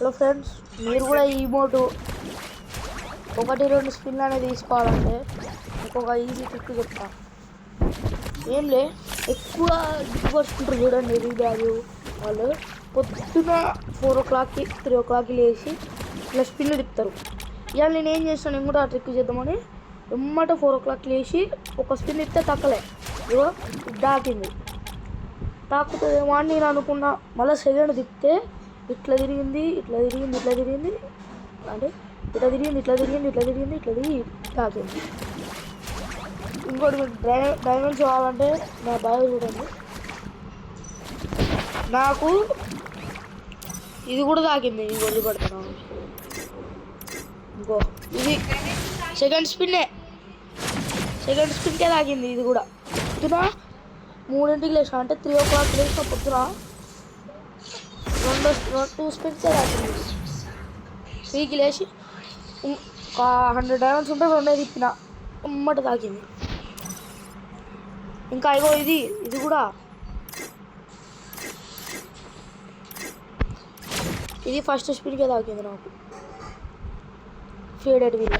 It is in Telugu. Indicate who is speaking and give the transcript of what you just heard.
Speaker 1: హలో ఫ్రెండ్స్, మీరు కూడా ఈ మోటు 1-2 స్పిన్ అనేది తీసుకోవాలంటే ఇంకొక ఈజీ ట్రిక్ చెప్తా. ఏంలే, ఎక్కువ గిఫ్ట్ పడుతుంటారు చూడండి రీ బ్యాగ్ వాళ్ళు. పొద్దున 4 o'clockకి 3 o'clockకి లేచి ఇలా స్పిన్ తిప్పుతారు. ఇవాళ నేను ఏం చేస్తాను, నేను కూడా ఆ ట్రిక్ చేద్దామని ఎమ్మట 4 o'clockకి లేచి ఒక స్పిన్ తిప్పితే తక్కలే. ఇగో దాకింది, తాకుతుందేమో అని నేను అనుకున్నా. మళ్ళీ సెకండ్ తిప్పితే ఇట్లా తిరిగింది, ఇట్లా తిరిగింది, ఇట్లా తిరిగింది, అంటే ఇట్లా తిరిగింది, ఇట్లా తిరిగింది, ఇట్లా తిరిగింది, ఇట్లా తిరిగి తాకింది. ఇంకోటి మీకు డైమండ్స్ కావాలంటే నా బాగా చూడండి. నాకు ఇది కూడా తాకింది, ఇది వదిలిపెడుతున్నాను. ఇంకో ఇది సెకండ్ స్పిన్కే తాకింది. ఇది కూడా పొద్దున 3ంటికి లేచిన, అంటే 3 o'clock లేచిన పొద్దున 2 స్పిన్కే తాకింది. 3కి లేచి ఒక 100 డైమండ్స్ ఉంటే 2 తిప్పిన ఉమ్మట తాకింది. ఇంకా ఇగో ఇది కూడా ఇది ఫస్ట్ స్పిన్కే తాకింది నాకు ఫేడెడ్ వీల్.